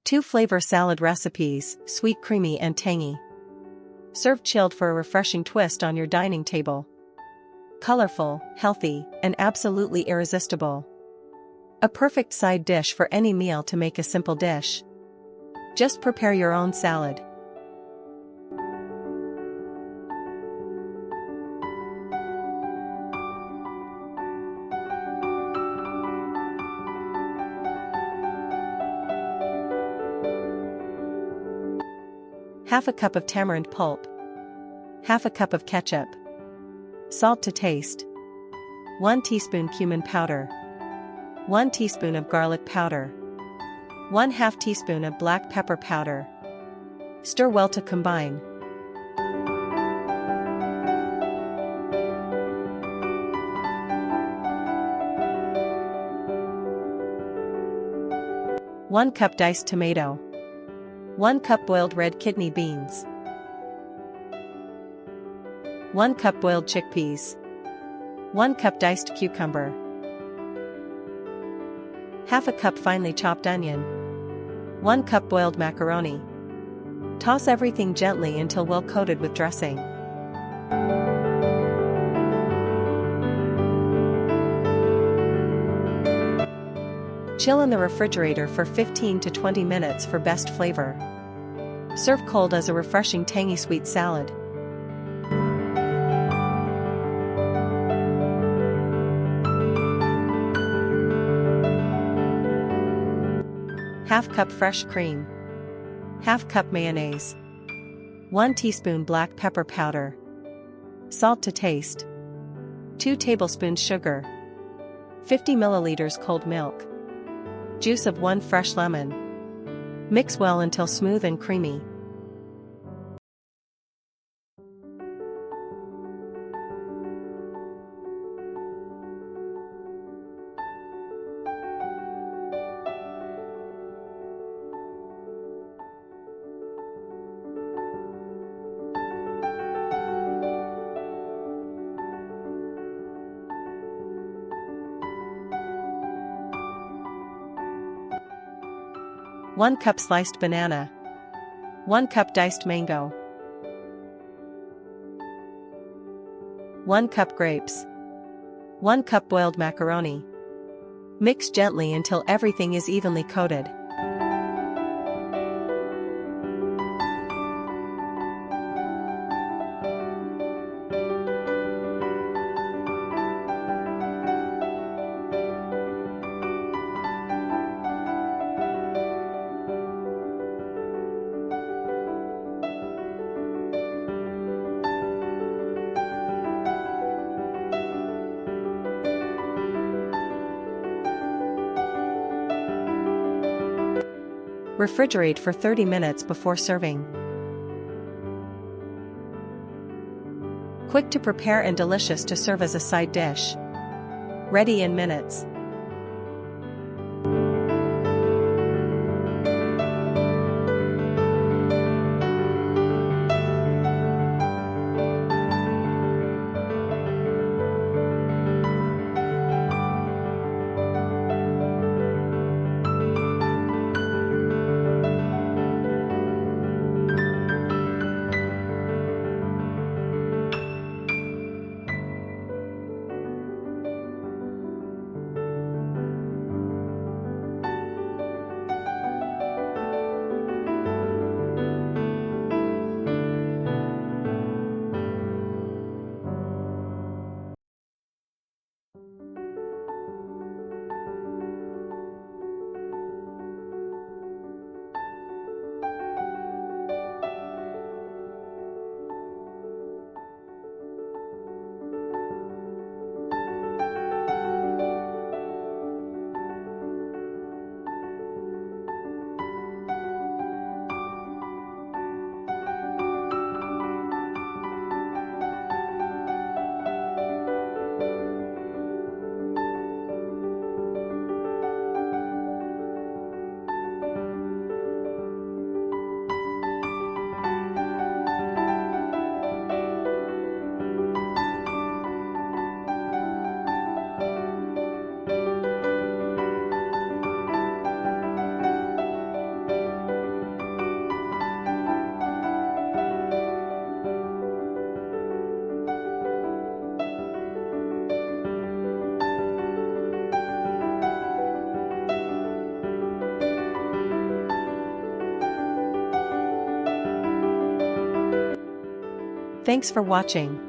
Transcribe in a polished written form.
2 flavor salad recipes, sweet, creamy and tangy. Serve chilled for a refreshing twist on your dining table. Colorful, healthy, and absolutely irresistible. A perfect side dish for any meal to make a simple dish. Just prepare your own salad. Half a cup of tamarind pulp. Half a cup of ketchup. Salt to taste. 1 teaspoon cumin powder. 1 teaspoon of garlic powder. 1/2 teaspoon of black pepper powder. Stir well to combine. One cup diced tomato. 1 cup boiled red kidney beans. 1 cup boiled chickpeas. 1 cup diced cucumber. Half a cup finely chopped onion. 1 cup boiled macaroni. Toss everything gently until well coated with dressing. Chill in the refrigerator for 15 to 20 minutes for best flavor. Serve cold as a refreshing tangy sweet salad. Half cup fresh cream. Half cup mayonnaise. 1 teaspoon black pepper powder. Salt to taste. 2 tablespoons sugar. 50 milliliters cold milk. Juice of 1 fresh lemon. Mix well until smooth and creamy. One cup sliced banana. 1 cup diced mango. 1 cup grapes. 1 cup boiled macaroni. Mix gently until everything is evenly coated. Refrigerate for 30 minutes before serving. Quick to prepare and delicious to serve as a side dish. Ready in minutes. Thanks for watching.